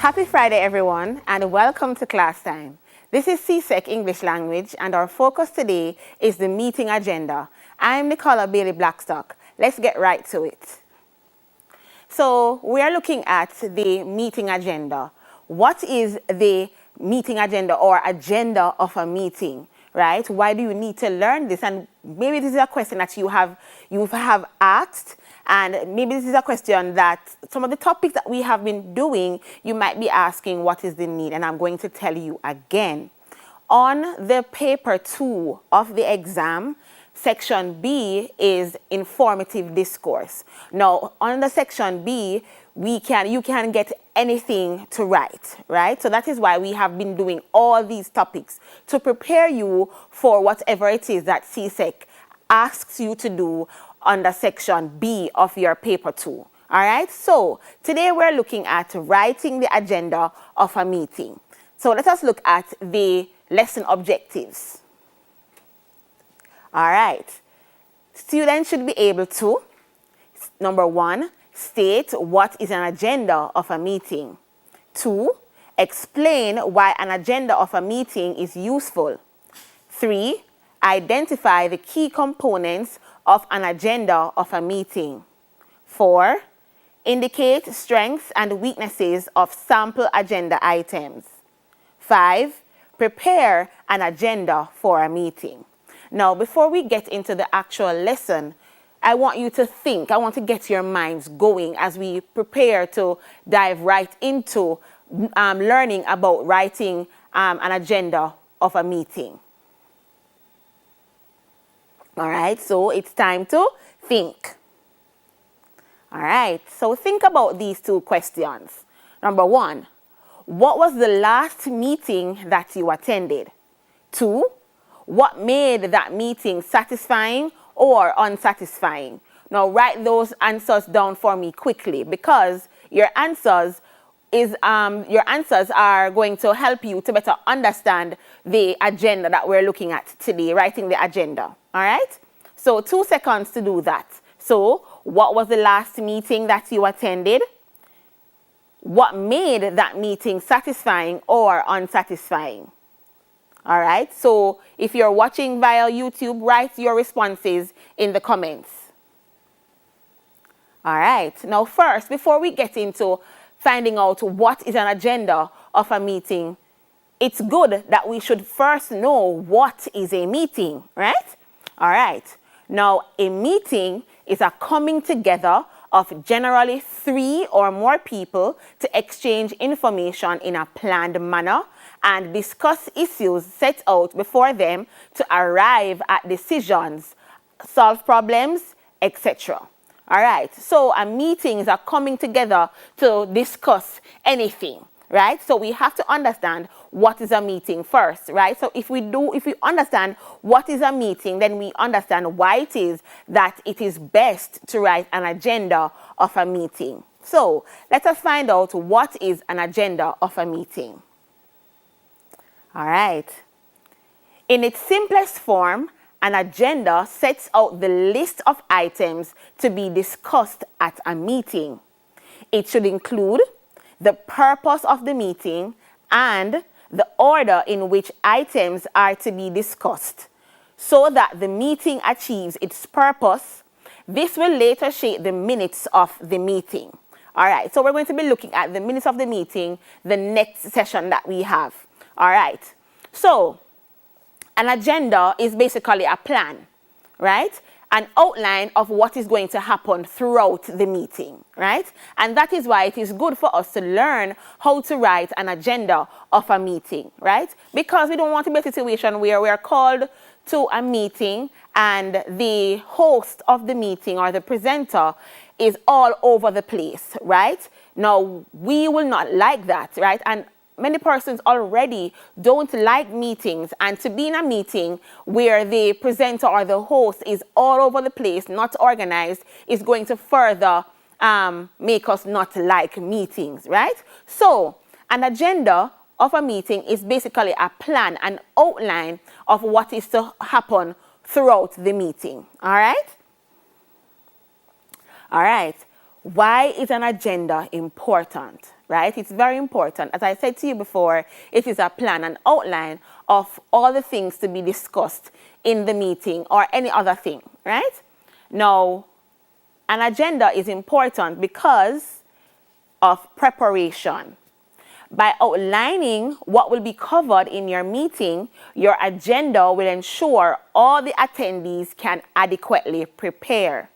Happy Friday, everyone, and welcome to class time. This is CSEC English Language, and our focus today is the meeting agenda. I'm Nicola Bailey Blackstock. Let's get right to it. So we are looking at the meeting agenda. What is the meeting agenda or agenda of a meeting, right? Why do you need to learn this? And maybe this is a question that you have asked, and maybe this is a question that some of the topics that we have been doing, you might be asking, what is the need? And I'm going to tell you again. On the paper 2 of the exam, section B is informative discourse. Now, on the section B, you can get anything to write, right? So that is why we have been doing all these topics to prepare you for whatever it is that CSEC asks you to do under section B of your paper 2. All right, so today we're looking at writing the agenda of a meeting. So let us look at the lesson objectives. All right, students should be able to, number 1, state what is an agenda of a meeting. 2, explain why an agenda of a meeting is useful. 3, identify the key components of an agenda of a meeting. 4, indicate strengths and weaknesses of sample agenda items. 5, prepare an agenda for a meeting. Now, before we get into the actual lesson, I want you to think, I want to get your minds going as we prepare to dive right into learning about writing an agenda of a meeting. All right, so it's time to think. All right, so think about these 2 questions. Number 1, what was the last meeting that you attended? 2, what made that meeting satisfying or unsatisfying? Now write those answers down for me quickly, because your answers are going to help you to better understand the agenda that we're looking at today, writing the agenda. All right? So 2 seconds to do that. So what was the last meeting that you attended? What made that meeting satisfying or unsatisfying? All right? So if you're watching via YouTube, write your responses in the comments. All right. Now first, before we get into finding out what is an agenda of a meeting, it's good that we should first know what is a meeting, right? All right. Now, a meeting is a coming together of generally 3 or more people to exchange information in a planned manner and discuss issues set out before them to arrive at decisions, solve problems, etc. All right, so a meeting is a coming together to discuss anything, right? So we have to understand what is a meeting first, right? So if we understand what is a meeting, then we understand why it is that it is best to write an agenda of a meeting. So let us find out what is an agenda of a meeting. All right. In its simplest form, an agenda sets out the list of items to be discussed at a meeting. It should include the purpose of the meeting and the order in which items are to be discussed, so that the meeting achieves its purpose. This will later shape the minutes of the meeting. All right, so we're going to be looking at the minutes of the meeting, the next session that we have. All right, so an agenda is basically a plan, right? An outline of what is going to happen throughout the meeting, right? And that is why it is good for us to learn how to write an agenda of a meeting, right? Because we don't want to be in a situation where we are called to a meeting and the host of the meeting or the presenter is all over the place, right? Now, we will not like that, right? And many persons already don't like meetings, and to be in a meeting where the presenter or the host is all over the place, not organized, is going to further make us not like meetings, right? So an agenda of a meeting is basically a plan, an outline of what is to happen throughout the meeting, all right? All right. Why is an agenda important, right? It's very important. As I said to you before, it is a plan, an outline of all the things to be discussed in the meeting or any other thing, right? Now, an agenda is important because of preparation. By outlining what will be covered in your meeting, your agenda will ensure all the attendees can adequately prepare.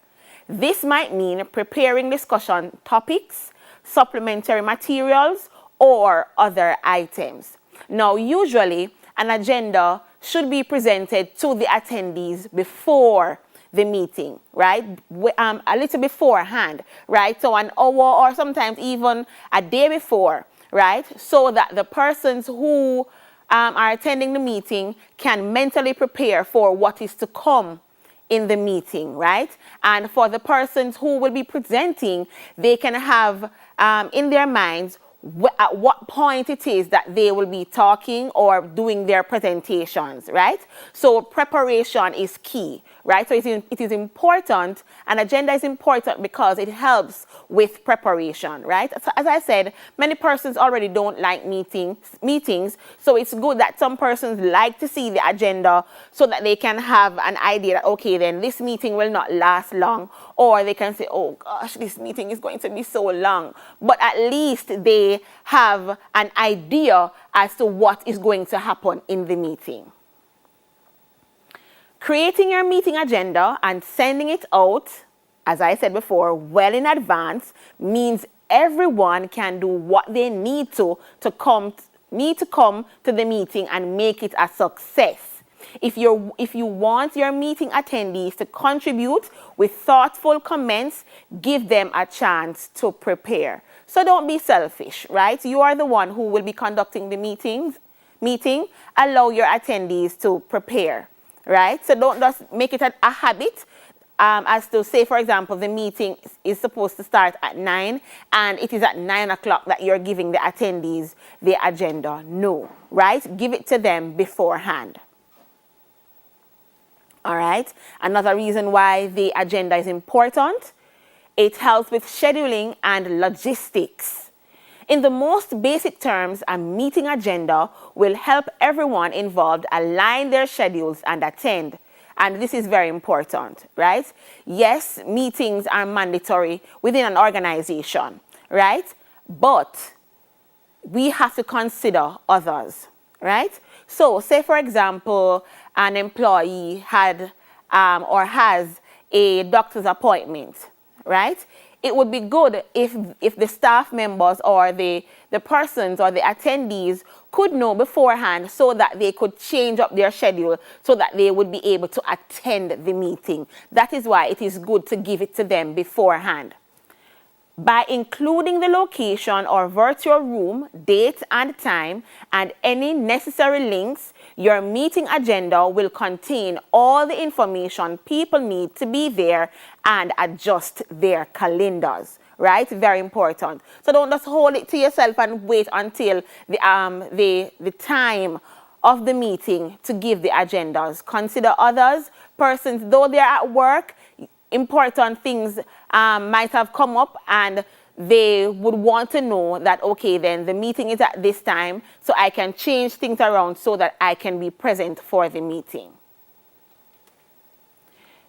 This might mean preparing discussion topics, supplementary materials, or other items. Now, usually, an agenda should be presented to the attendees before the meeting, right? A little beforehand, right? So an hour or sometimes even a day before, right? So that the persons who are attending the meeting can mentally prepare for what is to come in the meeting, right? And for the persons who will be presenting, they can have in their minds at what point it is that they will be talking or doing their presentations, right? So preparation is key, right? So it is important, an agenda is important because it helps with preparation, right? So as I said, many persons already don't like meetings, so it's good that some persons like to see the agenda so that they can have an idea that, okay, then this meeting will not last long, or they can say, oh gosh, this meeting is going to be so long, but at least they have an idea as to what is going to happen in the meeting. Creating your meeting agenda and sending it out, as I said before, well in advance means everyone can do what they need to come to the meeting and make it a success. If you want your meeting attendees to contribute with thoughtful comments, give them a chance to prepare. So don't be selfish, right? You are the one who will be conducting the meeting. Allow your attendees to prepare, right? So don't just make it a habit. As to say, for example, the meeting is supposed to start at 9 and it is at 9 o'clock that you're giving the attendees the agenda. No, right? Give it to them beforehand. All right. Another reason why the agenda is important, it helps with scheduling and logistics. In the most basic terms, a meeting agenda will help everyone involved align their schedules and attend. And this is very important, right? Yes, meetings are mandatory within an organization, right? But we have to consider others, right? So say, for example, an employee had or has a doctor's appointment, right? It would be good if the staff members or the persons or the attendees could know beforehand so that they could change up their schedule so that they would be able to attend the meeting. That is why it is good to give it to them beforehand. By including the location or virtual room, date and time, and any necessary links, your meeting agenda will contain all the information people need to be there and adjust their calendars, right? Very important. So don't just hold it to yourself and wait until the time of the meeting to give the agendas. Consider others, persons, though they're at work, important things might have come up and they would want to know that, okay, then the meeting is at this time, so I can change things around so that I can be present for the meeting.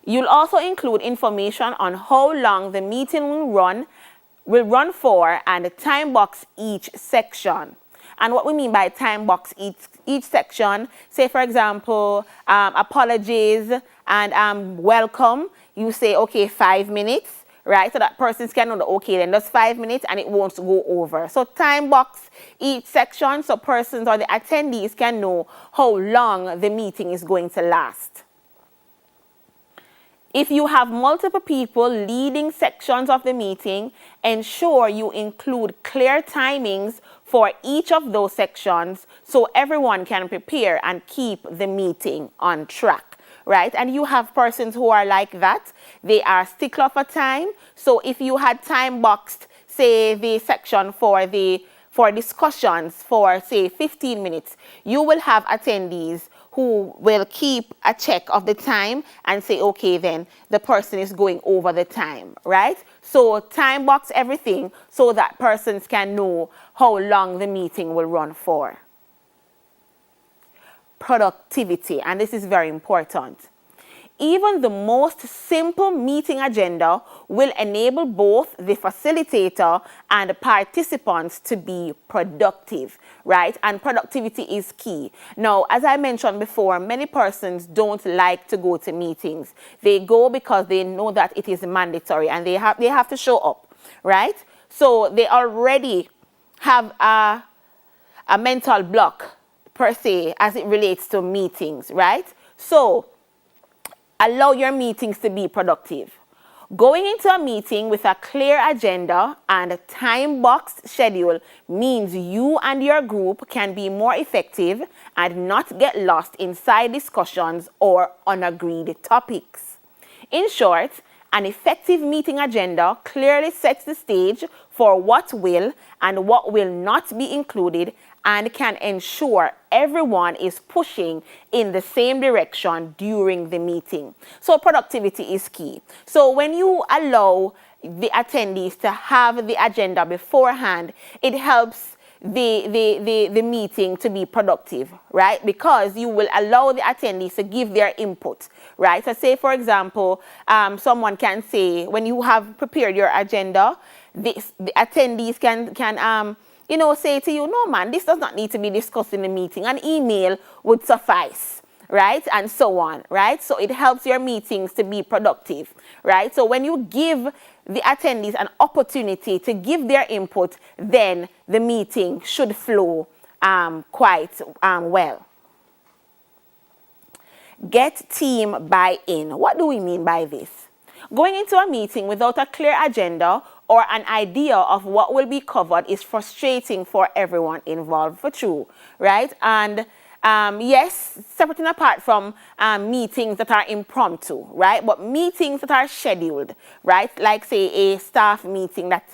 You'll also include information on how long the meeting will run for and time box each section. And what we mean by time box each section, say for example, apologies and welcome, you say, okay, 5 minutes, right? So that person can know, okay, then that's 5 minutes and it won't go over. So time box each section so persons or the attendees can know how long the meeting is going to last. If you have multiple people leading sections of the meeting, ensure you include clear timings for each of those sections so everyone can prepare and keep the meeting on track, right? And you have persons who are like that. They are stickler for time. So if you had time boxed, say, the section for discussions for, say, 15 minutes, you will have attendees who will keep a check of the time and say, okay, then the person is going over the time, right? So time box everything so that persons can know how long the meeting will run for. Productivity, and this is very important. Even the most simple meeting agenda will enable both the facilitator and the participants to be productive, right? And productivity is key. Now, as I mentioned before, many persons don't like to go to meetings. They go because they know that it is mandatory and they have to show up, right? So they already have a mental block per se as it relates to meetings, right? So allow your meetings to be productive. Going into a meeting with a clear agenda and a time-boxed schedule means you and your group can be more effective and not get lost in side discussions or unagreed topics. In short, an effective meeting agenda clearly sets the stage for what will and what will not be included and can ensure everyone is pushing in the same direction during the meeting. So productivity is key. So when you allow the attendees to have the agenda beforehand, it helps the meeting to be productive, right? Because you will allow the attendees to give their input, right? So say, for example, someone can say, when you have prepared your agenda, the attendees can say to you, no man, this does not need to be discussed in the meeting. An email would suffice, right? And so on, right? So it helps your meetings to be productive, right? So when you give the attendees an opportunity to give their input, then the meeting should flow quite well. Get team buy-in. What do we mean by this? Going into a meeting without a clear agenda or an idea of what will be covered is frustrating for everyone involved, for true, right? And yes, separate and apart from meetings that are impromptu, right? But meetings that are scheduled, right? Like say a staff meeting that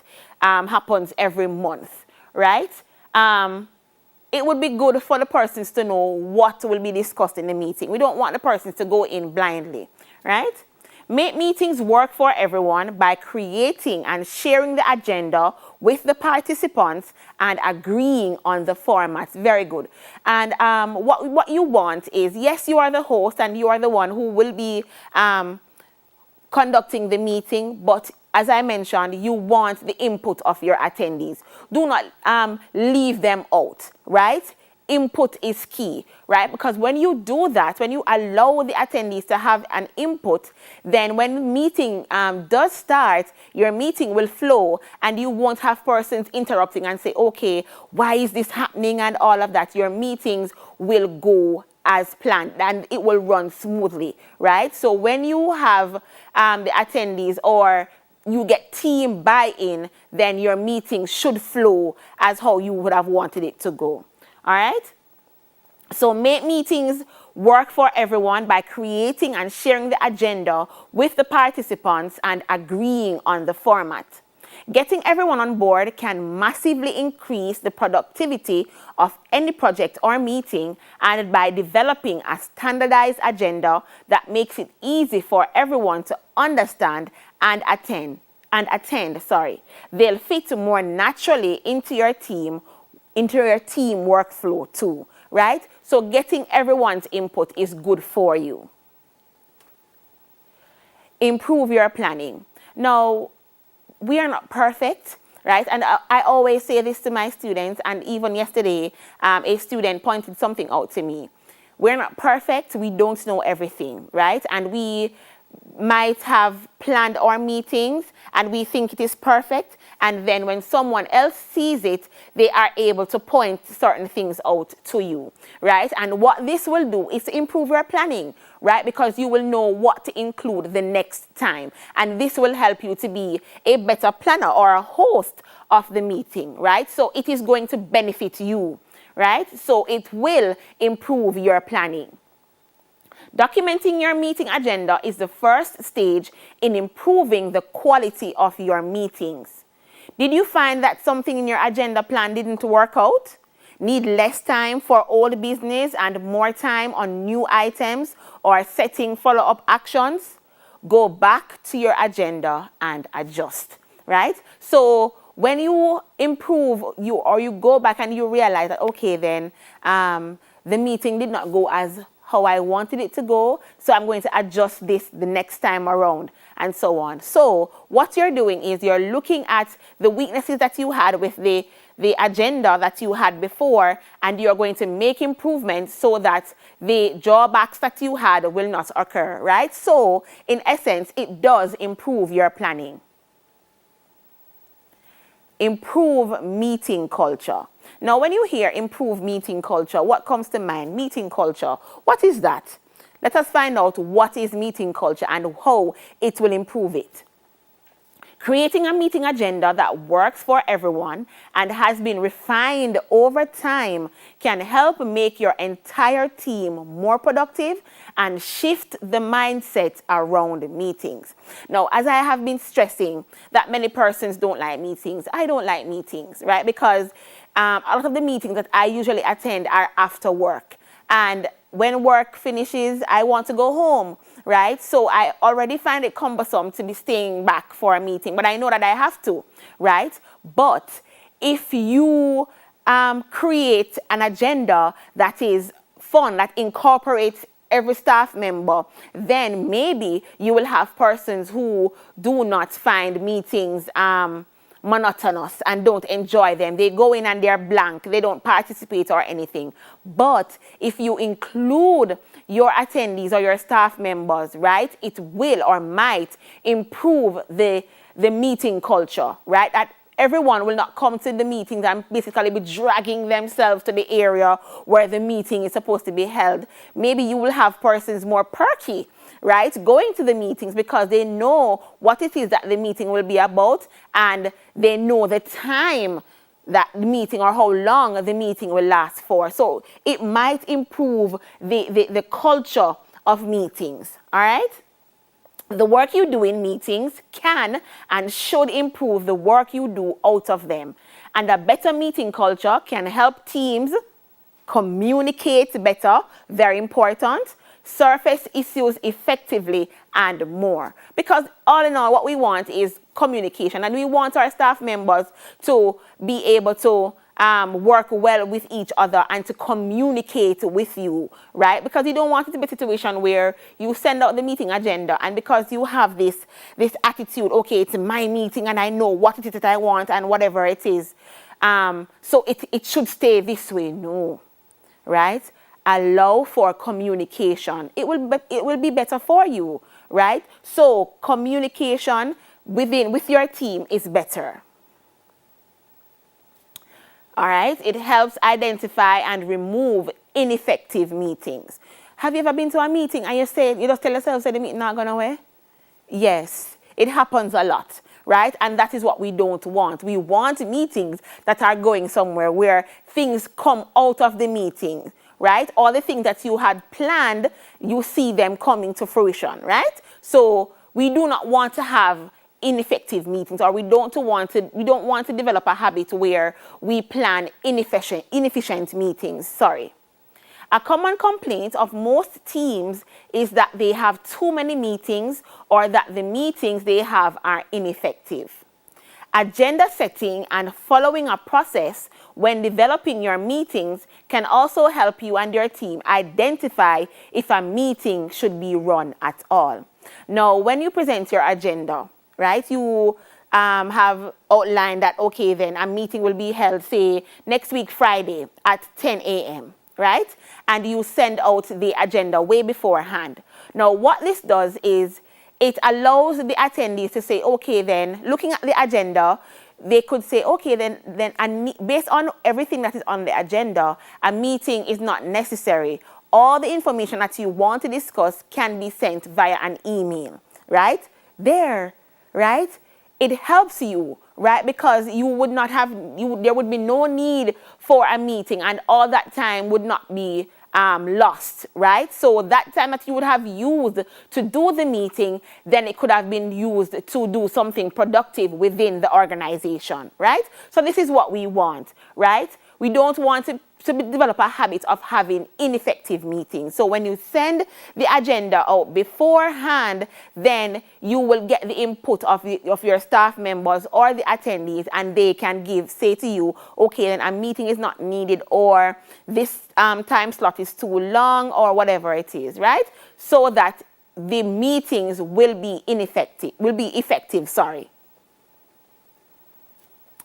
happens every month, right? It would be good for the persons to know what will be discussed in the meeting. We don't want the persons to go in blindly, right? Make meetings work for everyone by creating and sharing the agenda with the participants and agreeing on the format. Very good. And what you want is, yes, you are the host and you are the one who will be conducting the meeting, but as I mentioned, you want the input of your attendees. Do not leave them out, right? Input is key, right? Because when you do that, when you allow the attendees to have an input, then when the meeting does start, your meeting will flow and you won't have persons interrupting and say, okay, why is this happening and all of that. Your meetings will go as planned and it will run smoothly, right? So when you have the attendees or you get team buy-in, then your meeting should flow as how you would have wanted it to go. All right? So make meetings work for everyone by creating and sharing the agenda with the participants and agreeing on the format. Getting everyone on board can massively increase the productivity of any project or meeting, and by developing a standardized agenda that makes it easy for everyone to understand and attend, they'll fit more naturally into your team workflow too, right? So getting everyone's input is good for you. Improve your planning. Now, we are not perfect, right? And I always say this to my students, and even yesterday, a student pointed something out to me. We're not perfect, we don't know everything, right? And we might have planned our meetings and we think it is perfect, and then when someone else sees it, they are able to point certain things out to you, right? And what this will do is to improve your planning, right? Because you will know what to include the next time, and this will help you to be a better planner or a host of the meeting, right? So it is going to benefit you, right? So it will improve your planning. Documenting your meeting agenda is the first stage in improving the quality of your meetings. Did you find that something in your agenda plan didn't work out? Need less time for old business and more time on new items or setting follow-up actions? Go back to your agenda and adjust, right? So when you improve, you go back and you realize that, okay, then the meeting did not go as how I wanted it to go, so I'm going to adjust this the next time around, and so on. So what you're doing is you're looking at the weaknesses that you had with the agenda that you had before, and you're going to make improvements so that the drawbacks that you had will not occur, right? So in essence, it does improve your planning. Improve meeting culture. Now, when you hear improve meeting culture, what comes to mind? Meeting culture. What is that? Let us find out what is meeting culture and how it will improve it. Creating a meeting agenda that works for everyone and has been refined over time can help make your entire team more productive and shift the mindset around meetings. Now, as I have been stressing that many persons don't like meetings, I don't like meetings, right? Because a lot of the meetings that I usually attend are after work. And when work finishes, I want to go home, right? So I already find it cumbersome to be staying back for a meeting, but I know that I have to, right? But if you create an agenda that is fun, that incorporates every staff member, then maybe you will have persons who do not find meetings monotonous and don't enjoy them. They go in and they're blank. They don't participate or anything. But if you include your attendees or your staff members, right, it will or might improve the meeting culture, right? That everyone will not come to the meetings and basically be dragging themselves to the area where the meeting is supposed to be held. Maybe you will have persons more perky, right, going to the meetings because they know what it is that the meeting will be about, and they know the time that the meeting or how long the meeting will last for. So it might improve the culture of meetings, all right? The work you do in meetings can and should improve the work you do out of them. And a better meeting culture can help teams communicate better, very important, surface issues effectively, and more. Because all in all, what we want is communication, and we want our staff members to be able to work well with each other and to communicate with you, right? Because you don't want it to be a situation where you send out the meeting agenda, and because you have this attitude, okay, it's my meeting and I know what it is that I want and whatever it is, so it should stay this way. No, right? Allow for communication. It will be better for you, right? So communication with your team is better. All right, it helps identify and remove ineffective meetings. Have you ever been to a meeting and you just tell yourself, say the meeting not going away? Yes, it happens a lot, right? And that is what we don't want. We want meetings that are going somewhere where things come out of the meeting, right? All the things that you had planned, you see them coming to fruition, right? So we do not want to have ineffective meetings, or we don't want to develop a habit where we plan inefficient meetings. Sorry. A common complaint of most teams is that they have too many meetings or that the meetings they have are ineffective. Agenda setting and following a process when developing your meetings can also help you and your team identify if a meeting should be run at all. Now, when you present your agenda, right, you have outlined that, okay, then a meeting will be held, say, next week, Friday at 10 a.m., right? And you send out the agenda way beforehand. Now, what this does is it allows the attendees to say, okay, then, looking at the agenda, they could say, okay, then based on everything that is on the agenda, a meeting is not necessary. All the information that you want to discuss can be sent via an email, right? There, right? It helps you, right? Because you would not have, there would be no need for a meeting, and all that time would not be lost, right? So that time that you would have used to do the meeting, then it could have been used to do something productive within the organization, right? So this is what we want, right? we don't want to develop a habit of having ineffective meetings. So when you send the agenda out beforehand, then you will get the input of your staff members or the attendees, and they can say to you, okay, then a meeting is not needed, or this time slot is too long, or whatever it is, right? So that the meetings will be effective, sorry.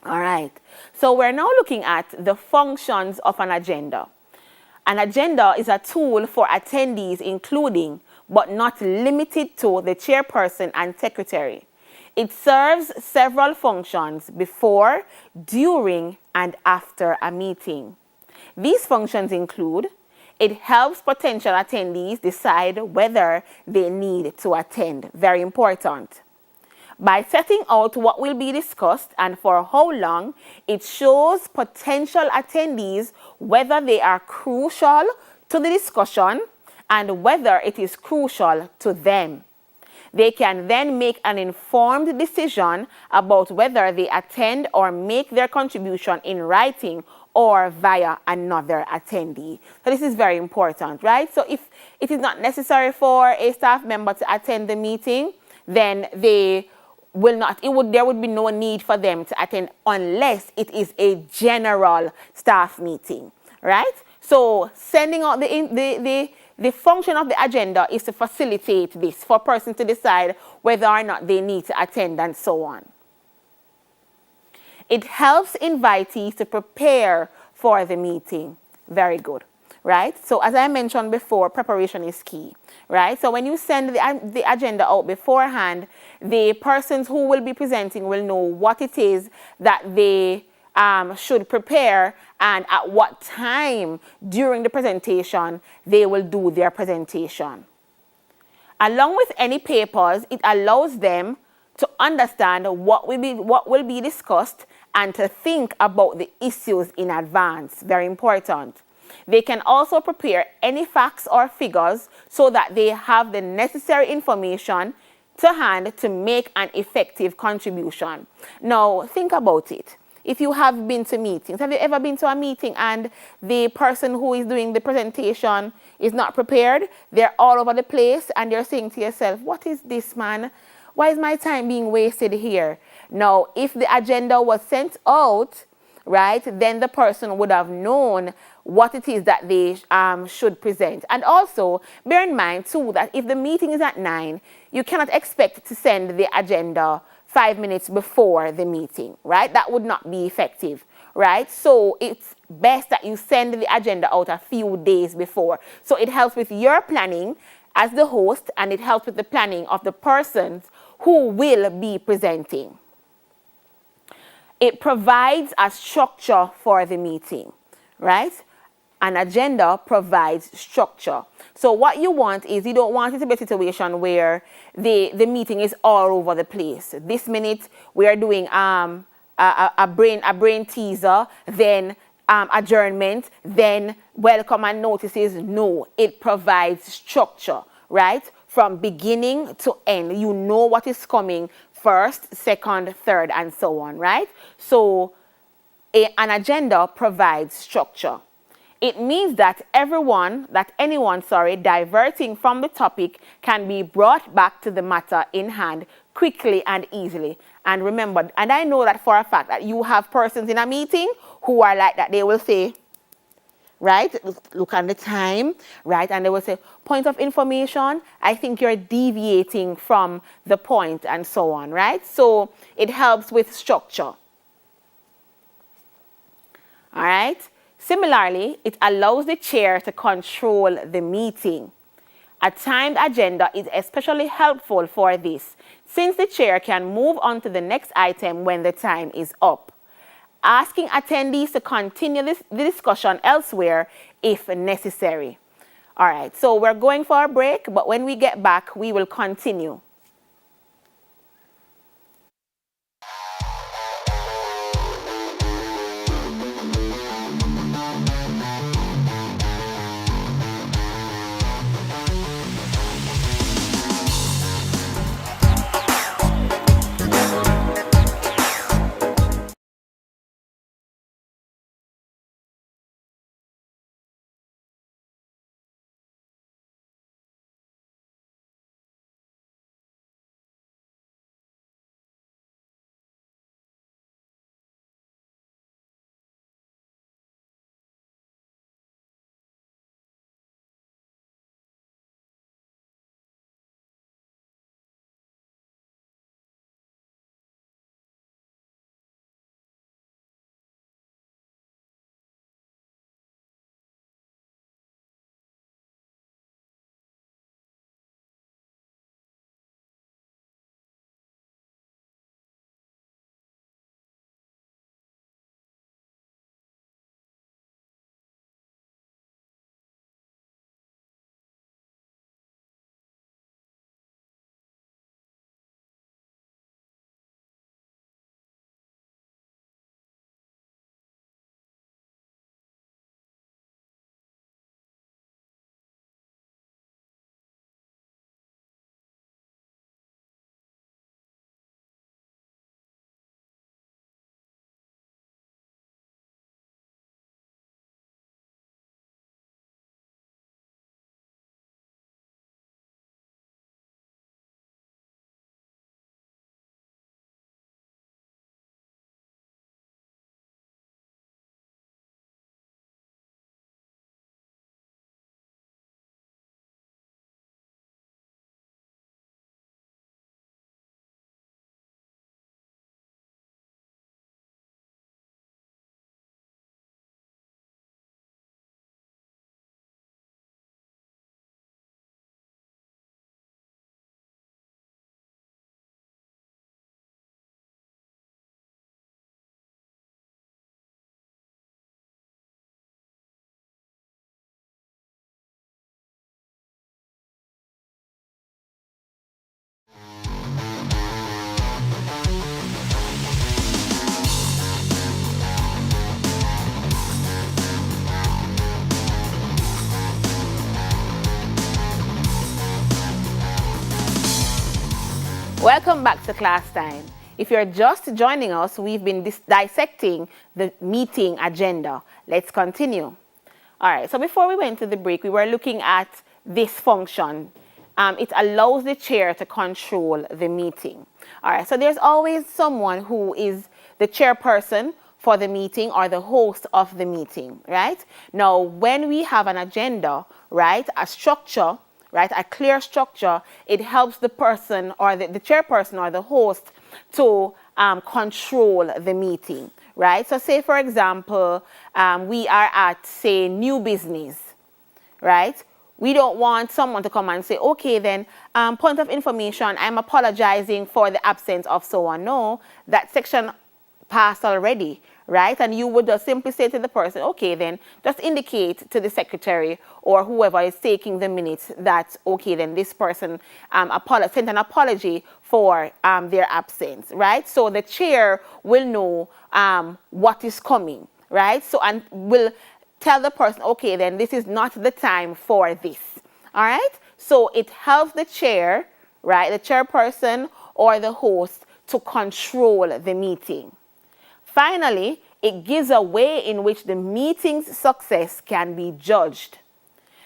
All right, so we're now looking at the functions of an agenda. An agenda is a tool for attendees, including, but not limited to, the chairperson and secretary. It serves several functions before, during, and after a meeting. These functions include: it helps potential attendees decide whether they need to attend. Very important. By setting out what will be discussed and for how long, it shows potential attendees whether they are crucial to the discussion and whether it is crucial to them. They can then make an informed decision about whether they attend or make their contribution in writing or via another attendee. So this is very important, right? So if it is not necessary for a staff member to attend the meeting, then there would be no need for them to attend unless it is a general staff meeting, right? So sending out the function of the agenda is to facilitate this, for persons to decide whether or not they need to attend and so on. It helps invitees to prepare for the meeting. Very good. Right? So as I mentioned before, preparation is key, right? So when you send the agenda out beforehand, the persons who will be presenting will know what it is that they should prepare and at what time during the presentation they will do their presentation. Along with any papers, it allows them to understand what will be discussed and to think about the issues in advance. Very important. They can also prepare any facts or figures so that they have the necessary information to hand to make an effective contribution. Now, think about it. If you have been to meetings, have you ever been to a meeting and the person who is doing the presentation is not prepared? They're all over the place and you're saying to yourself, what is this, man? Why is my time being wasted here? Now, if the agenda was sent out, right, then the person would have known what it is that they should present. And also, bear in mind, too, that if the meeting is at 9, you cannot expect to send the agenda 5 minutes before the meeting, right? That would not be effective, right? So it's best that you send the agenda out a few days before. So it helps with your planning as the host, and it helps with the planning of the persons who will be presenting. It provides a structure for the meeting, right? An agenda provides structure. So what you want is, you don't want it to be a situation where the meeting is all over the place. This minute we are doing a brain teaser, then adjournment, then welcome and notices. No, it provides structure, right? From beginning to end, you know what is coming first, second, third, and so on, right? So an agenda provides structure. It means that anyone, diverting from the topic can be brought back to the matter in hand quickly and easily. And remember, and I know that for a fact that you have persons in a meeting who are like that. They will say, right, look at the time, right, and they will say, point of information, I think you're deviating from the point, and so on, right? So it helps with structure. All right? Similarly, it allows the chair to control the meeting. A timed agenda is especially helpful for this, since the chair can move on to the next item when the time is up, asking attendees to continue the discussion elsewhere if necessary. All right, so we're going for a break, but when we get back, we will continue. Welcome back to class time. If you're just joining us, we've been dissecting the meeting agenda. Let's continue. All right, so before we went to the break, we were looking at this function. It allows the chair to control the meeting. All right, so there's always someone who is the chairperson for the meeting or the host of the meeting, right? Now, when we have an agenda, right, a structure, right, a clear structure, it helps the person or the chairperson or the host to control the meeting, right? So say, for example, we are at, say, new business, right? We don't want someone to come and say, okay, then, point of information, I'm apologizing for the absence of so on. No, that section passed already, right? And you would just simply say to the person, okay, then just indicate to the secretary or whoever is taking the minutes that, okay, then this person sent an apology for their absence, right? So the chair will know what is coming, right? So, and will tell the person, okay, then this is not the time for this, all right? So it helps the chair, right, the chairperson or the host to control the meeting. Finally, it gives a way in which the meeting's success can be judged.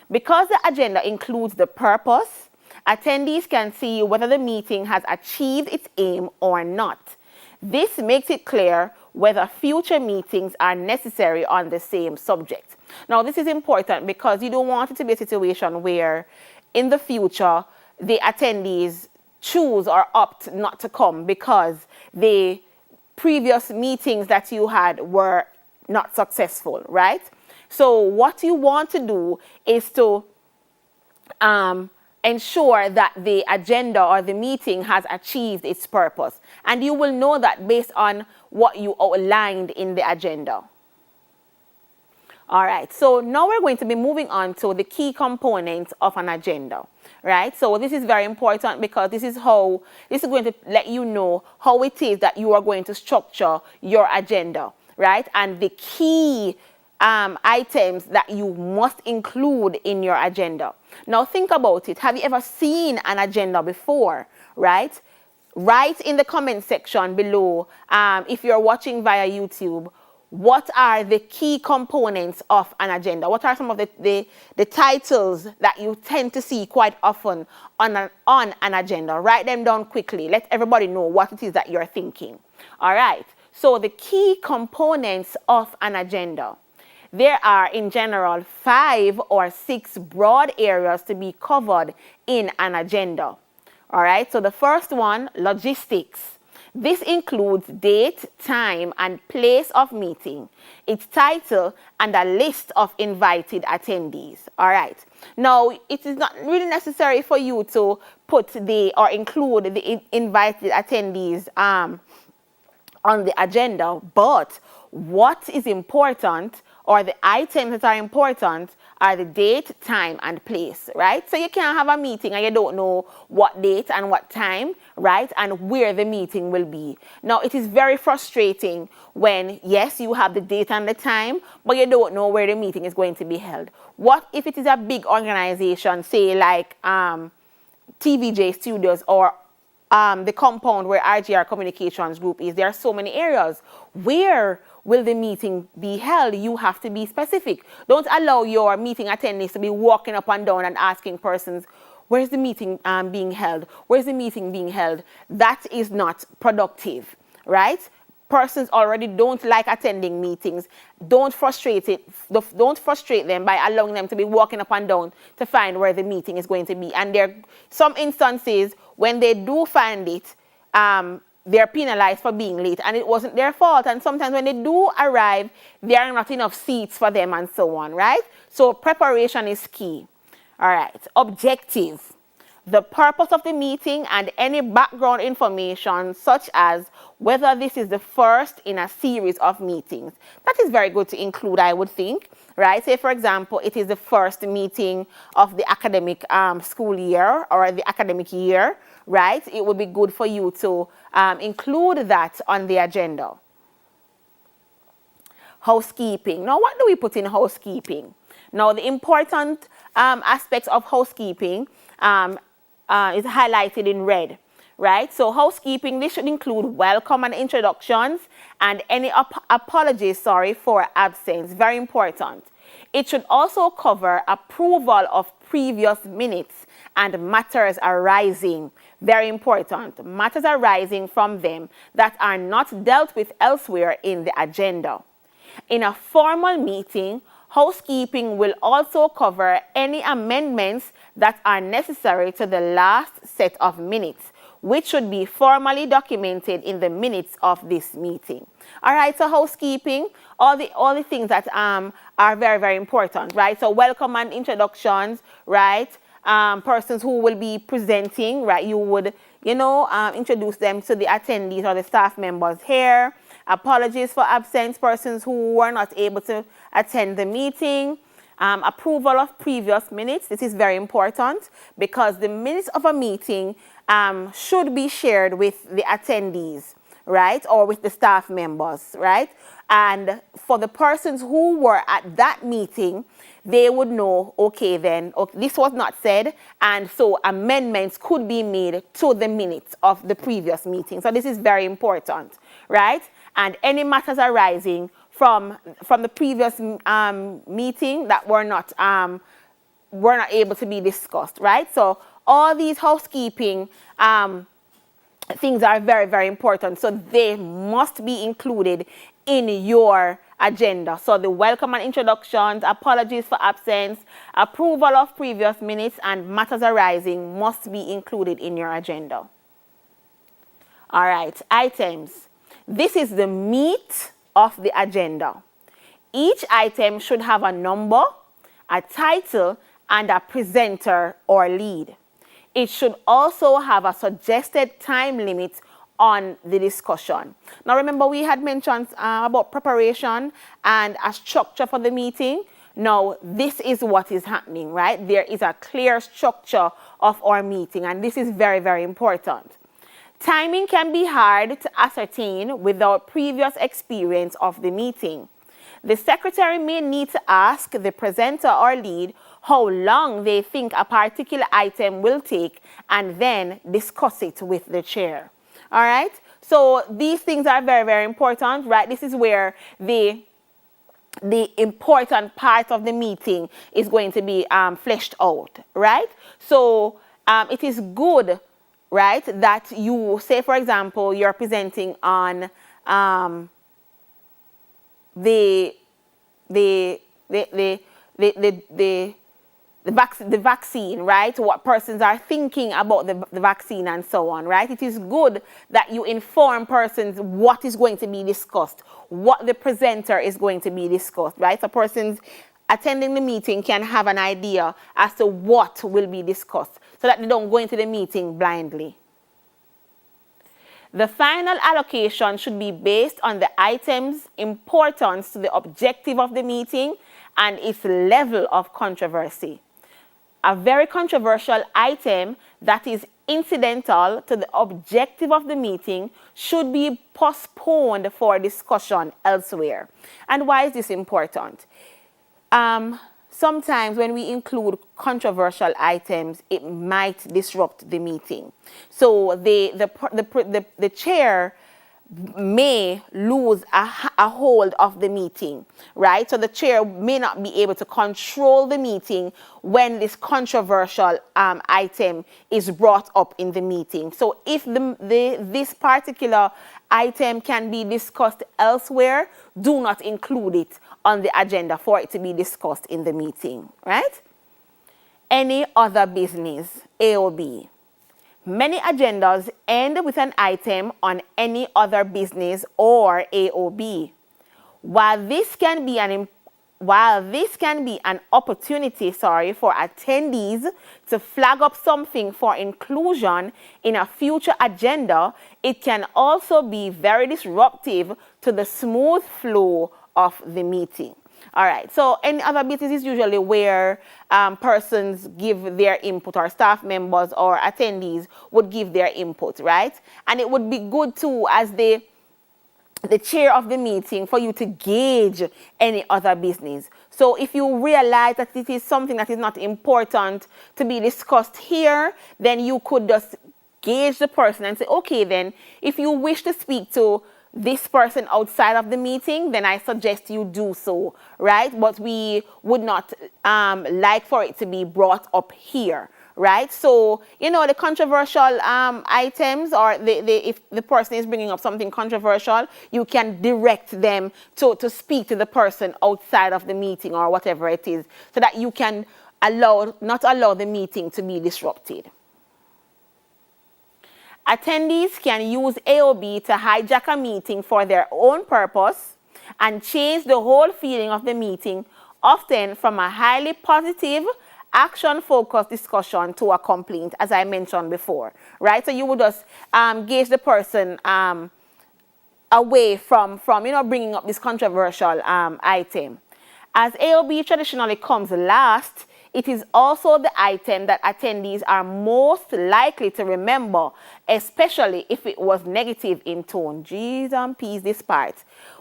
Because the agenda includes the purpose, attendees can see whether the meeting has achieved its aim or not. This makes it clear whether future meetings are necessary on the same subject. Now, this is important because you don't want it to be a situation where in the future the attendees choose or opt not to come because the previous meetings that you had were not successful, right? So what you want to do is to ensure that the agenda or the meeting has achieved its purpose. And you will know that based on what you outlined in the agenda. All right, so now we're going to be moving on to the key components of an agenda, right? So this is very important because this is going to let you know how it is that you are going to structure your agenda, right? And the key items that you must include in your agenda. Now think about it. Have you ever seen an agenda before, right? Write in the comment section below, if you're watching via YouTube, what are the key components of an agenda? What are some of the titles that you tend to see quite often on an agenda? Write them down quickly. Let everybody know what it is that you're thinking. All right. So the key components of an agenda. There are, in general, 5 or 6 broad areas to be covered in an agenda. All right. So the first one, logistics. This includes date, time, and place of meeting, its title, and a list of invited attendees. All right. Now, it is not really necessary for you to put or include the invited attendees on the agenda, but what is important, or the items that are important, are the date, time, and place, right? So you can't have a meeting and you don't know what date and what time, right, and where the meeting will be. Now, it is very frustrating when, yes, you have the date and the time, but you don't know where the meeting is going to be held. What if it is a big organization, say like TVJ Studios or the compound where RGR Communications Group is? There are so many areas. Where will the meeting be held? You have to be specific. Don't allow your meeting attendees to be walking up and down and asking persons, where's the meeting being held? Where's the meeting being held? That is not productive, right? Persons already don't like attending meetings. Don't frustrate them by allowing them to be walking up and down to find where the meeting is going to be. And there are some instances when they do find it, they're penalized for being late, and it wasn't their fault. And sometimes when they do arrive, there are not enough seats for them and so on, right? So preparation is key. All right, objective. The purpose of the meeting and any background information, such as whether this is the first in a series of meetings. That is very good to include, I would think, right? Say, for example, it is the first meeting of the academic school year or the academic year, right? It would be good for you to include that on the agenda. Housekeeping. Now, what do we put in housekeeping? Now, the important aspects of housekeeping is highlighted in red, right? So housekeeping, this should include welcome and introductions and any apologies, for absence. Very important. It should also cover approval of previous minutes and matters arising. Very important. Matters arising from them that are not dealt with elsewhere in the agenda. In a formal meeting, housekeeping will also cover any amendments that are necessary to the last set of minutes, which should be formally documented in the minutes of this meeting. All right, so housekeeping, all the things that are very, very important, right? So welcome and introductions, right? Persons who will be presenting, right? You would, introduce them to the attendees or the staff members here. Apologies for absence, persons who were not able to attend the meeting. Approval of previous minutes. This is very important because the minutes of a meeting should be shared with the attendees, right? Or with the staff members, right? And for the persons who were at that meeting, they would know, okay, then this was not said, and so amendments could be made to the minutes of the previous meeting. So this is very important, right? And any matters arising from the previous meeting that were not able to be discussed, right? So all these housekeeping things are very, very important. So they must be included in your agenda. So the welcome and introductions, apologies for absence, approval of previous minutes, and matters arising must be included in your agenda. All right, items. This is the meat of the agenda. Each item should have a number, a title, and a presenter or lead. It should also have a suggested time limit on the discussion. Now remember, we had mentioned about preparation and a structure for the meeting. Now this is what is happening, right? There is a clear structure of our meeting, and this is very, very important. Timing can be hard to ascertain without previous experience of the meeting. The secretary may need to ask the presenter or lead how long they think a particular item will take and then discuss it with the chair. All right? So these things are very, very important, right? This is where the important part of the meeting is going to be fleshed out, right? So it is good, right, that you say, for example, you're presenting on the vaccine, right? What persons are thinking about the vaccine and so on, right? It is good that you inform persons what is going to be discussed, what the presenter is going to be discussed, right? So persons attending the meeting can have an idea as to what will be discussed so that they don't go into the meeting blindly. The final allocation should be based on the item's importance to the objective of the meeting and its level of controversy. A very controversial item that is incidental to the objective of the meeting should be postponed for discussion elsewhere. And why is this important? Sometimes when we include controversial items, it might disrupt the meeting. So the chair may lose a hold of the meeting, right? So the chair may not be able to control the meeting when this controversial item is brought up in the meeting. So if this particular item can be discussed elsewhere, do not include it on the agenda for it to be discussed in the meeting, right? Any other business, A or B. Many agendas end with an item on any other business or A or B. While this can be an opportunity, for attendees to flag up something for inclusion in a future agenda, it can also be very disruptive to the smooth flow of the meeting. All right, so any other business is usually where persons give their input, or staff members or attendees would give their input, right? And it would be good too, as the chair of the meeting, for you to gauge any other business. So if you realize that it is something that is not important to be discussed here, then you could just gauge the person and say, okay, then if you wish to speak to this person outside of the meeting, then I suggest you do so, right? But we would not like for it to be brought up here, right? So, the controversial items, or if the person is bringing up something controversial, you can direct them to speak to the person outside of the meeting or whatever it is, so that you can not allow the meeting to be disrupted. Attendees can use AOB to hijack a meeting for their own purpose and change the whole feeling of the meeting, often from a highly positive, action-focused discussion to a complaint, as I mentioned before, right? So you would just gauge the person away from bringing up this controversial item. As AOB traditionally comes last, it is also the item that attendees are most likely to remember, especially if it was negative in tone. Jeez and peas, this part.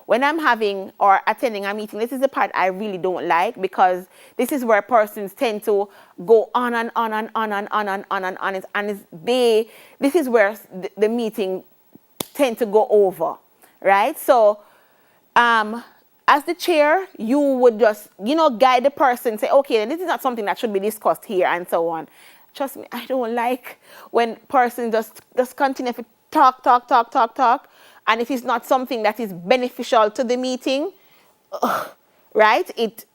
When I'm having or attending a meeting, this is the part I really don't like, because this is where persons tend to go on and on and on and on and on and on. This is where the meeting tend to go over, right? So, as the chair, you would just, guide the person, say, okay, this is not something that should be discussed here, and so on. Trust me, I don't like when persons just continue to talk, and it is not something that is beneficial to the meeting, right? It,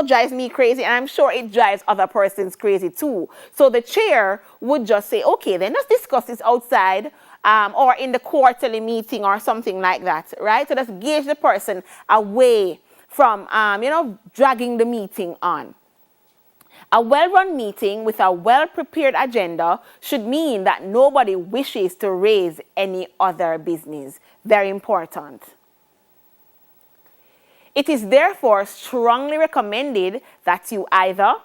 drives me crazy, and I'm sure it drives other persons crazy too. So the chair would just say, okay, then let's discuss this outside, or in the quarterly meeting or something like that, right? So just gauge the person away from, dragging the meeting on. A well-run meeting with a well-prepared agenda should mean that nobody wishes to raise any other business. Very important. It is therefore strongly recommended that you either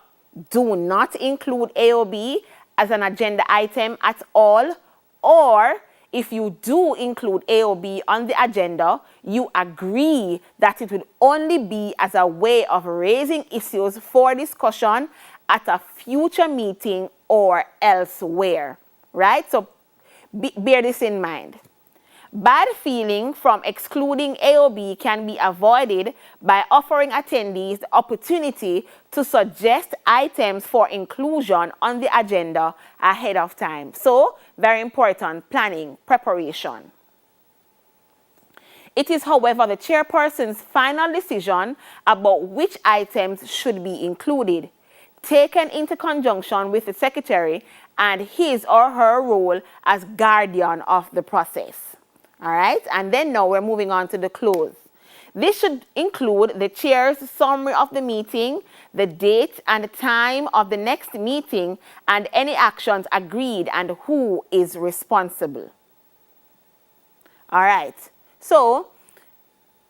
do not include AOB as an agenda item at all, or if you do include AOB on the agenda, you agree that it would only be as a way of raising issues for discussion at a future meeting or elsewhere, right? So bear this in mind. Bad feeling from excluding AOB can be avoided by offering attendees the opportunity to suggest items for inclusion on the agenda ahead of time. So, very important, planning, preparation. It is, however, the chairperson's final decision about which items should be included, taken into conjunction with the secretary and his or her role as guardian of the process. All right, and then now we're moving on to the close. This should include the chair's summary of the meeting, the date and the time of the next meeting, and any actions agreed and who is responsible. All right, so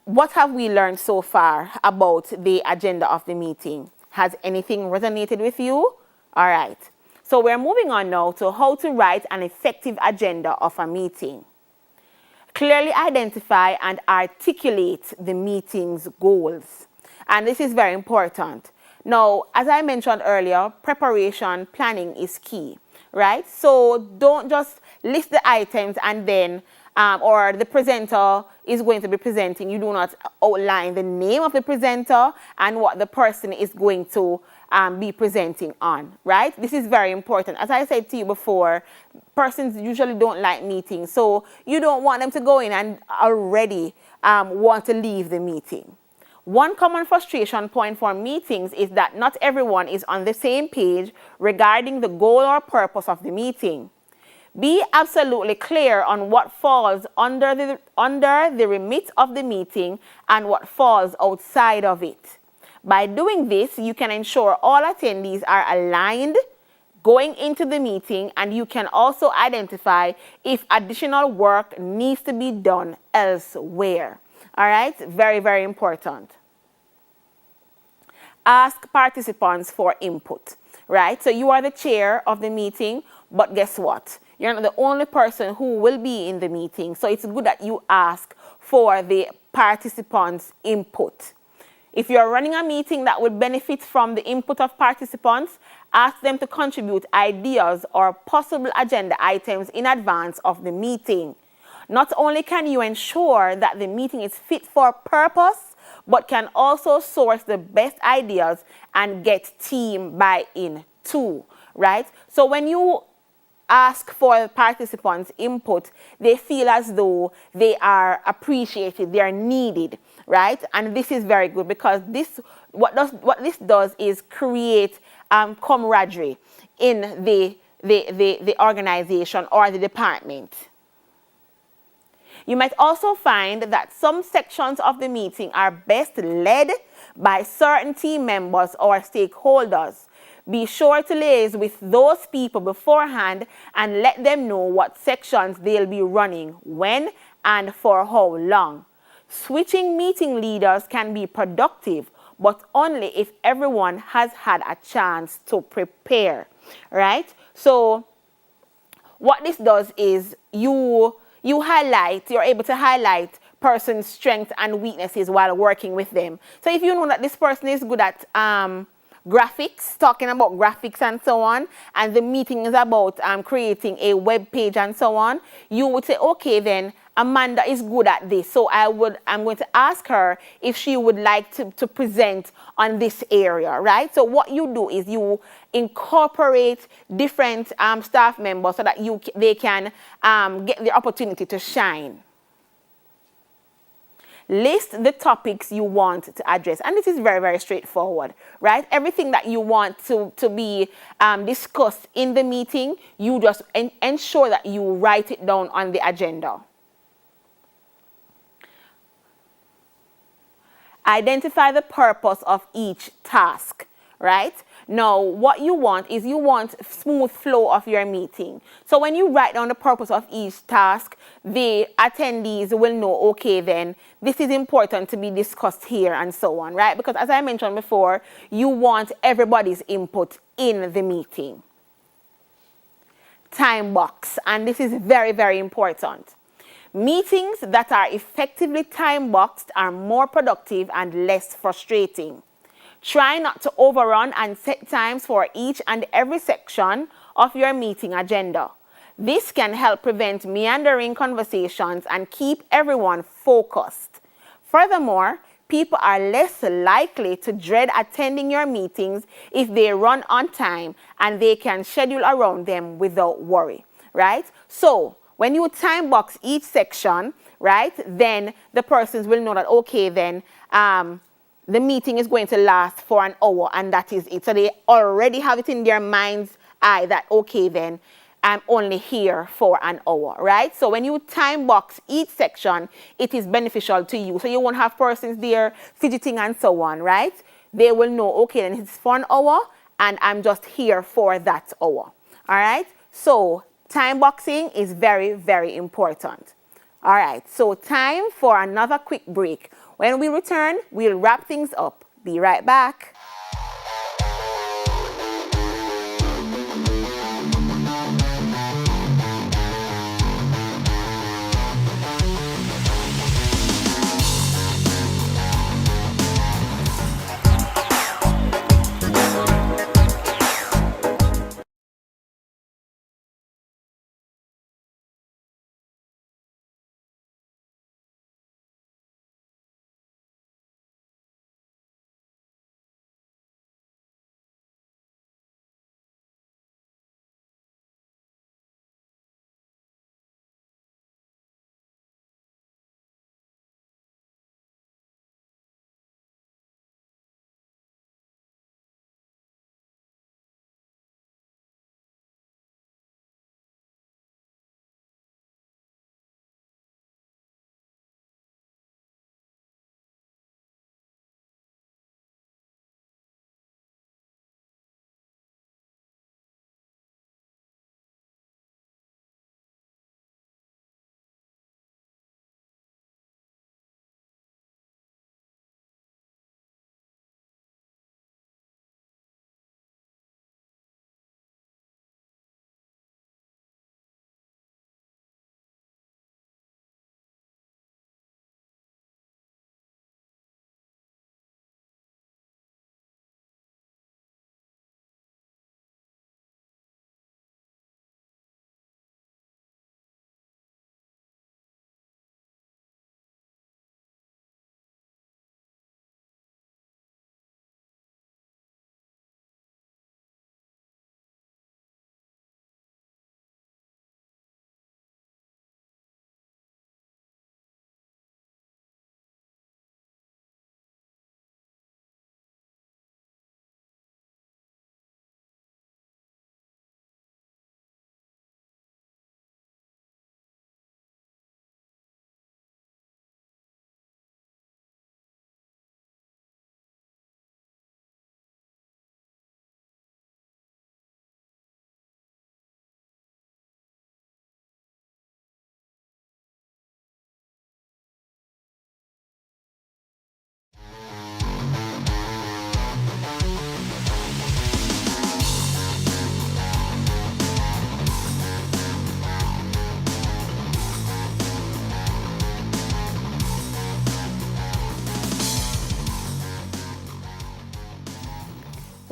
what have we learned so far about the agenda of the meeting? Has anything resonated with you? All right, so we're moving on now to how to write an effective agenda of a meeting. Clearly identify and articulate the meeting's goals. And this is very important. Now, as I mentioned earlier, preparation, planning is key, right? So don't just list the items and then, or the presenter is going to be presenting. You do not outline the name of the presenter and what the person is going to be presenting on, right? This is very important. As I said to you before, persons usually don't like meetings, so you don't want them to go in and already want to leave the meeting. One common frustration point for meetings is that not everyone is on the same page regarding the goal or purpose of the meeting. Be absolutely clear on what falls under the remit of the meeting and what falls outside of it. By doing this, you can ensure all attendees are aligned going into the meeting, and you can also identify if additional work needs to be done elsewhere. All right, very, very important. Ask participants for input, right? So you are the chair of the meeting, but guess what? You're not the only person who will be in the meeting, so it's good that you ask for the participants' input. If you're running a meeting that would benefit from the input of participants, ask them to contribute ideas or possible agenda items in advance of the meeting. Not only can you ensure that the meeting is fit for purpose, but can also source the best ideas and get team buy-in too, right? So when you ask for participants' input, they feel as though they are appreciated, they are needed, right? And this is very good because what this does is create camaraderie in the organization or the department. You might also find that some sections of the meeting are best led by certain team members or stakeholders. Be sure to liaise with those people beforehand and let them know what sections they'll be running, when, and for how long. Switching meeting leaders can be productive, but only if everyone has had a chance to prepare, right? So what this does is you're able to highlight person's strengths and weaknesses while working with them. So if you know that this person is good at graphics, talking about graphics and so on, and the meeting is about creating a web page and so on, you would say, okay, then Amanda is good at this, so I'm going to ask her if she would like to present on this area, right? So what you do is you incorporate different staff members so that they can get the opportunity to shine. List the topics you want to address. And this is very, very straightforward, right? Everything that you want to be discussed in the meeting, you just ensure that you write it down on the agenda. Identify the purpose of each task, right? Now, what you want is you want smooth flow of your meeting. So when you write down the purpose of each task, the attendees will know, okay, then this is important to be discussed here and so on, right? Because as I mentioned before, you want everybody's input in the meeting. Time box, and this is very, very important. Meetings that are effectively time-boxed are more productive and less frustrating. Try not to overrun and set times for each and every section of your meeting agenda. This can help prevent meandering conversations and keep everyone focused. Furthermore, people are less likely to dread attending your meetings if they run on time and they can schedule around them without worry, right? So, when you time box each section, right, then the persons will know that, okay, then the meeting is going to last for an hour and that is it. So they already have it in their mind's eye that, okay, then I'm only here for an hour, right? So when you time box each section, it is beneficial to you. So you won't have persons there fidgeting and so on, right? They will know, okay, then it's for an hour and I'm just here for that hour, all right? So time boxing is very, very important. All right, so time for another quick break. When we return, we'll wrap things up. Be right back.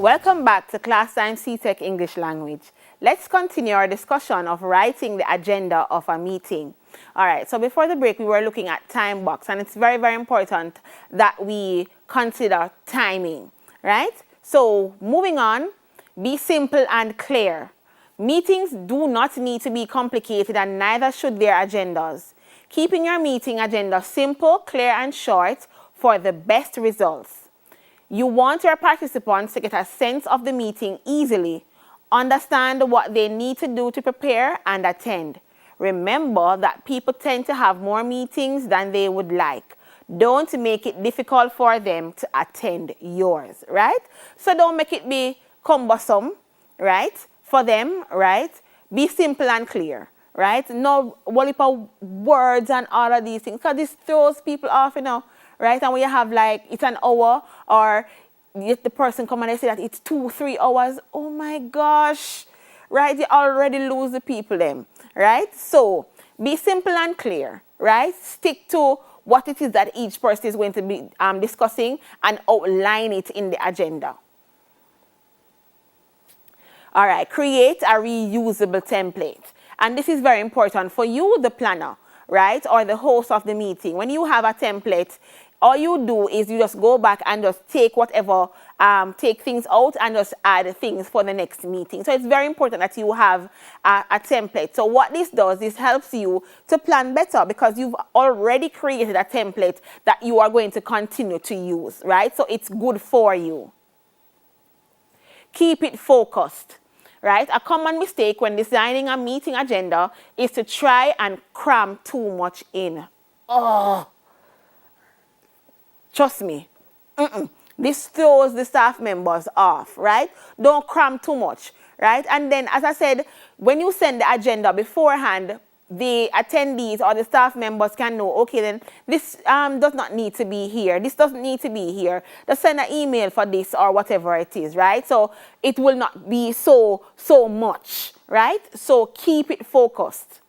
Welcome back to Class Time CSEC English Language. Let's continue our discussion of writing the agenda of a meeting. All right, so before the break, we were looking at time box, and it's very, very important that we consider timing, right? So moving on, be simple and clear. Meetings do not need to be complicated, and neither should their agendas. Keeping your meeting agenda simple, clear, and short for the best results. You want your participants to get a sense of the meeting easily, understand what they need to do to prepare and attend. Remember that people tend to have more meetings than they would like. Don't make it difficult for them to attend yours, right? So don't make it be cumbersome, right, for them, right? Be simple and clear, right? No words and all of these things, because this throws people off, you know. Right, and when you have like it's an hour, or if the person come and they say that it's 2-3 hours, oh my gosh, right? You already lose the people then, right? So be simple and clear, right? Stick to what it is that each person is going to be discussing and outline it in the agenda. All right, create a reusable template, and this is very important for you, the planner, right, or the host of the meeting. When you have a template, all you do is you just go back and just take whatever, take things out and just add things for the next meeting. So it's very important that you have a template. So what this does, this helps you to plan better, because you've already created a template that you are going to continue to use, right? So it's good for you. Keep it focused. Right? A common mistake when designing a meeting agenda is to try and cram too much in. Oh, trust me. This throws the staff members off, right? Don't cram too much, right? And then, as I said, when you send the agenda beforehand, the attendees or the staff members can know, okay, then this does not need to be here. This doesn't need to be here. Just send an email for this or whatever it is, right? So it will not be so much, right? So keep it focused.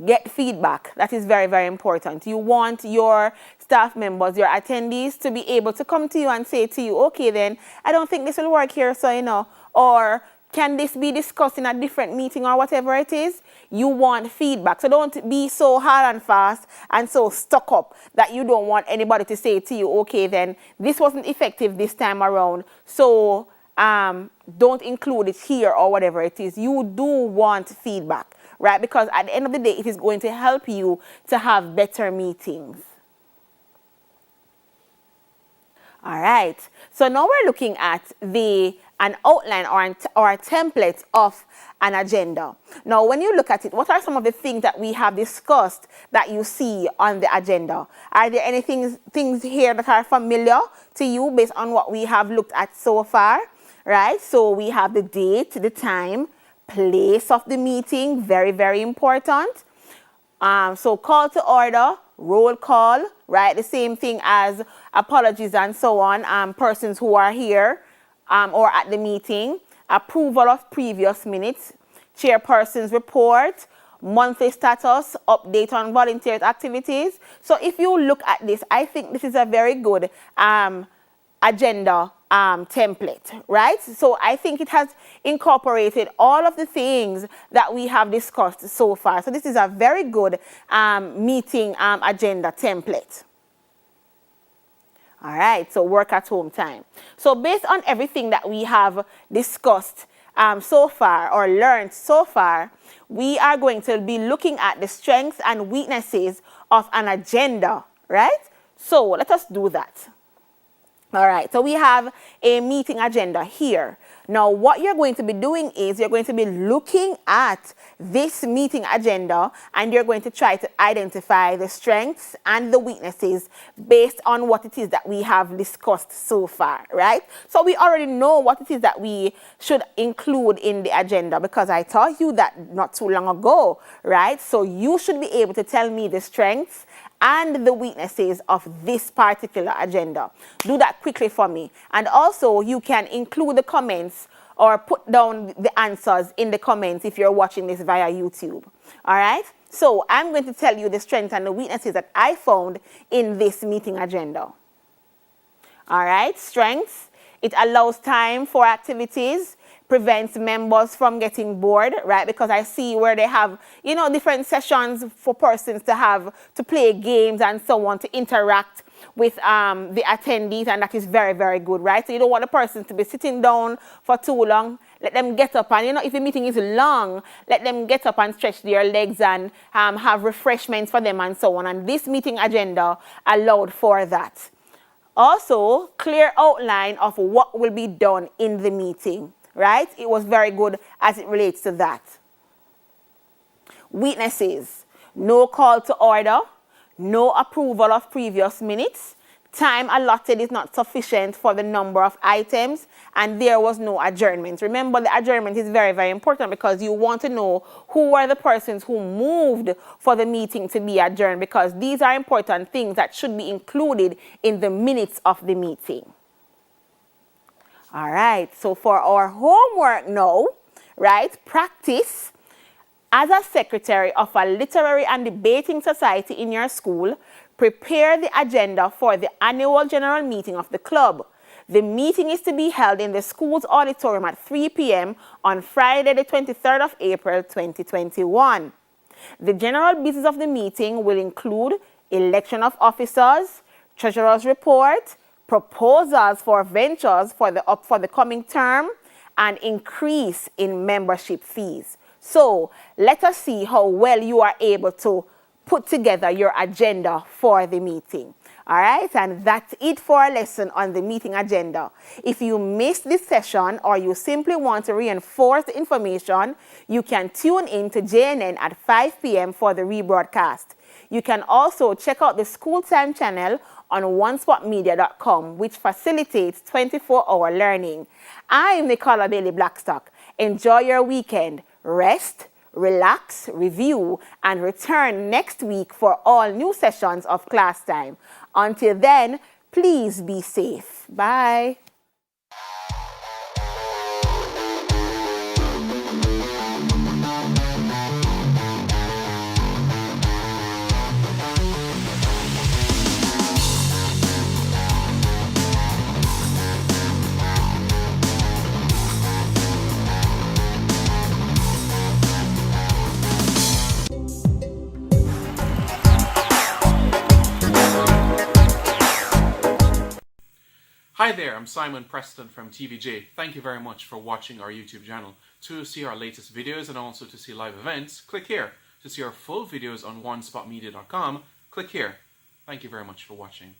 Get feedback. That is very, very important. You want your staff members, your attendees, to be able to come to you and say to you, okay, then I don't think this will work here, so, you know, or can this be discussed in a different meeting or whatever it is? You want feedback. So don't be so hard and fast and so stuck up that you don't want anybody to say to you, okay, then this wasn't effective this time around, so don't include it here or whatever it is. You do want feedback, right? Because at the end of the day, it is going to help you to have better meetings. All right, so now we're looking at an outline or a template of an agenda. Now, when you look at it, what are some of the things that we have discussed that you see on the agenda? Are there any things here that are familiar to you based on what we have looked at so far? Right, so we have the date, the time, place of the meeting, very, very important. So call to order, roll call, right? The same thing as apologies and so on, persons who are here or at the meeting, approval of previous minutes, chairperson's report, monthly status, update on volunteer activities. So if you look at this, I think this is a very good agenda template, right? So I think it has incorporated all of the things that we have discussed so far. So this is a very good meeting agenda template. All right, so work at home time. So based on everything that we have discussed so far or learned so far, we are going to be looking at the strengths and weaknesses of an agenda, right? So let us do that. All right, so we have a meeting agenda here. Now, what you're going to be doing is you're going to be looking at this meeting agenda and you're going to try to identify the strengths and the weaknesses based on what it is that we have discussed so far, right? So we already know what it is that we should include in the agenda because I taught you that not too long ago, right? So you should be able to tell me the strengths and the weaknesses of this particular agenda. Do that quickly for me. And also you can include the comments or put down the answers in the comments if you're watching this via YouTube. All right? So I'm going to tell you the strengths and the weaknesses that I found in this meeting agenda. All right? Strengths It allows time for activities, prevents members from getting bored, right? Because I see where they have, different sessions for persons to play games and so on, to interact with the attendees, and that is very, very good, right? So you don't want the person to be sitting down for too long. Let them get up, and if the meeting is long, let them get up and stretch their legs and have refreshments for them and so on. And this meeting agenda allowed for that. Also, clear outline of what will be done in the meeting, right? It was very good as it relates to that. Weaknesses: no call to order, no approval of previous minutes, time allotted is not sufficient for the number of items, and there was no adjournment. Remember, the adjournment is very, very important because you want to know who are the persons who moved for the meeting to be adjourned, because these are important things that should be included in the minutes of the meeting. All right, so for our homework now, right, practice as a secretary of a literary and debating society in your school. Prepare the agenda for the annual general meeting of the club. The meeting is to be held in the school's auditorium at 3 p.m. on Friday, the 23rd of April, 2021. The general business of the meeting will include election of officers, treasurer's report, proposals for ventures for the coming term, and increase in membership fees. So let us see how well you are able to put together your agenda for the meeting. All right, and that's it for our lesson on the meeting agenda. If you missed this session or you simply want to reinforce the information, you can tune in to JNN at 5 p.m. for the rebroadcast. You can also check out the School Time channel on onespotmedia.com, which facilitates 24-hour learning. I'm Nicola Bailey Blackstock. Enjoy your weekend. Rest, relax, review, and return next week for all new sessions of Class Time. Until then, please be safe. Bye. Hi there, I'm Simon Preston from TVJ. Thank you very much for watching our YouTube channel. To see our latest videos and also to see live events, click here. To see our full videos on onespotmedia.com, click here. Thank you very much for watching.